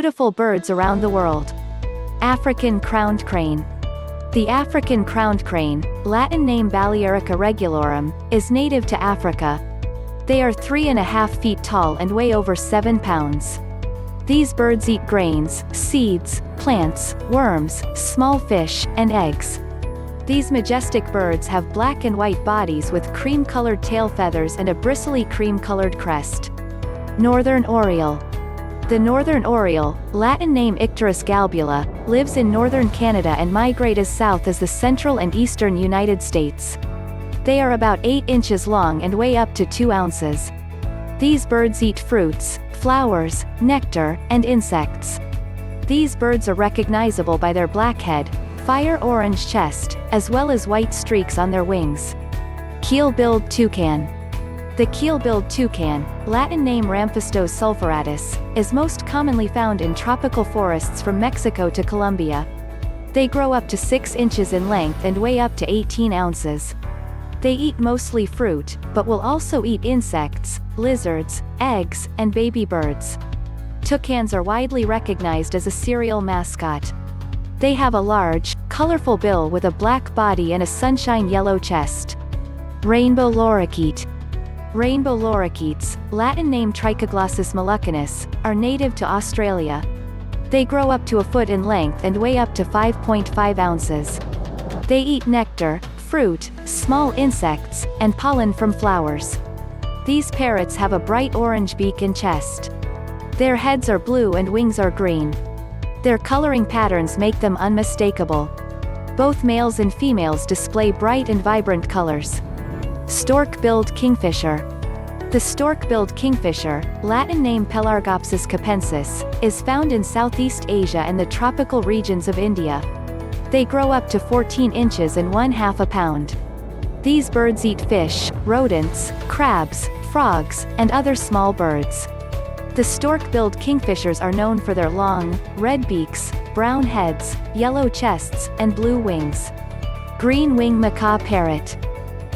beautiful birds around the world. African crowned crane. The African crowned crane, Latin name Balearica regulorum, is native to Africa. They are 3.5 feet tall and weigh over 7 pounds. These birds eat grains, seeds, plants, worms, small fish, and eggs. These majestic birds have black and white bodies with cream-colored tail feathers and a bristly cream-colored crest. Northern oriole. The northern oriole, Latin name Icterus galbula, lives in northern Canada and migrate as south as the central and eastern United States. They are about 8 inches long and weigh up to 2 ounces. These birds eat fruits, flowers, nectar, and insects. These birds are recognizable by their black head, fire-orange chest, as well as white streaks on their wings. Keel-billed toucan. The keel-billed toucan, Latin name Ramphastos sulphuratus, is most commonly found in tropical forests from Mexico to Colombia. They grow up to 6 inches in length and weigh up to 18 ounces. They eat mostly fruit, but will also eat insects, lizards, eggs, and baby birds. Toucans are widely recognized as a cereal mascot. They have a large, colorful bill with a black body and a sunshine yellow chest. Rainbow lorikeet. Rainbow lorikeets, Latin name Trichoglossus mollucanus, are native to Australia. They grow up to a foot in length and weigh up to 5.5 ounces. They eat nectar, fruit, small insects, and pollen from flowers. These parrots have a bright orange beak and chest. Their heads are blue and wings are green. Their coloring patterns make them unmistakable. Both males and females display bright and vibrant colors. Stork-billed kingfisher. The stork-billed kingfisher, Latin name Pelargopsis capensis, is found in Southeast Asia and the tropical regions of India. They grow up to 14 inches and 1/2 pound. These birds eat fish, rodents, crabs, frogs, and other small birds. The stork-billed kingfishers are known for their long, red beaks, brown heads, yellow chests, and blue wings. Green-wing macaw parrot.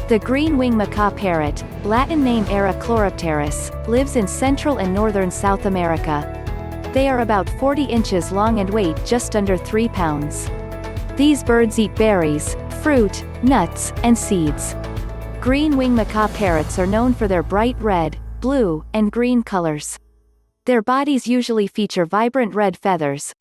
The green-wing macaw parrot, Latin name Era chloropteris, lives in Central and Northern South America. They are about 40 inches long and weigh just under 3 pounds. These birds eat berries, fruit, nuts, and seeds. Green-wing macaw parrots are known for their bright red, blue, and green colors. Their bodies usually feature vibrant red feathers.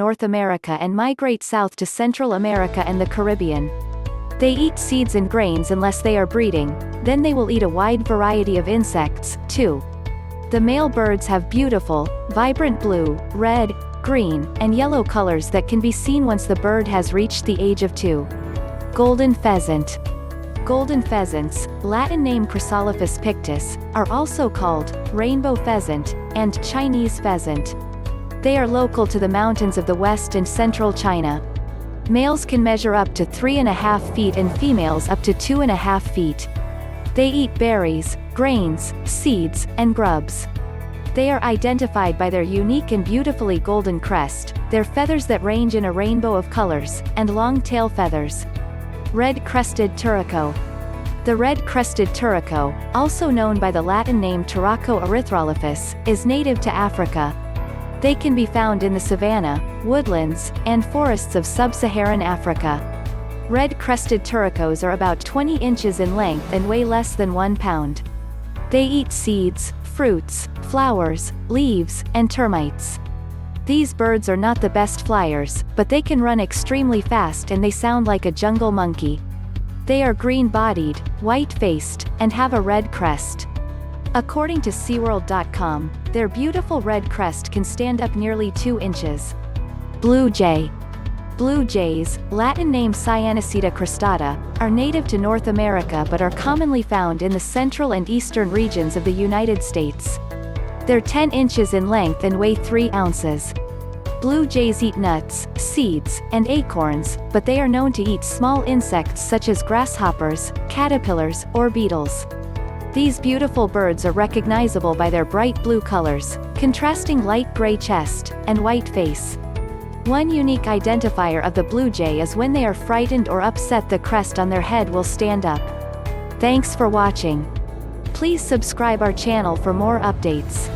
North America and migrate south to Central America and the Caribbean. They eat seeds and grains unless they are breeding, then they will eat a wide variety of insects, too. The male birds have beautiful, vibrant blue, red, green, and yellow colors that can be seen once the bird has reached the age of 2. Golden pheasant. Golden pheasants, Latin name Chrysolophus pictus, are also called rainbow pheasant and Chinese pheasant. They are local to the mountains of the west and central China. Males can measure up to 3.5 feet and females up to 2.5 feet. They eat berries, grains, seeds, and grubs. They are identified by their unique and beautifully golden crest, their feathers that range in a rainbow of colors, and long tail feathers. Red-crested turaco. The red-crested turaco, also known by the Latin name Turaco erythrolophus, is native to Africa. They can be found in the savanna, woodlands, and forests of sub-Saharan Africa. Red-crested turacos are about 20 inches in length and weigh less than 1 pound. They eat seeds, fruits, flowers, leaves, and termites. These birds are not the best flyers, but they can run extremely fast and they sound like a jungle monkey. They are green-bodied, white-faced, and have a red crest. According to SeaWorld.com, their beautiful red crest can stand up nearly 2 inches. Blue jay. Blue jays, Latin name Cyanocida cristata, are native to North America but are commonly found in the central and eastern regions of the United States. They're 10 inches in length and weigh 3 ounces. Blue jays eat nuts, seeds, and acorns, but they are known to eat small insects such as grasshoppers, caterpillars, or beetles. These beautiful birds are recognizable by their bright blue colors, contrasting light gray chest, and white face. One unique identifier of the blue jay is when they are frightened or upset, the crest on their head will stand up. Thanks for watching. Please subscribe our channel for more updates.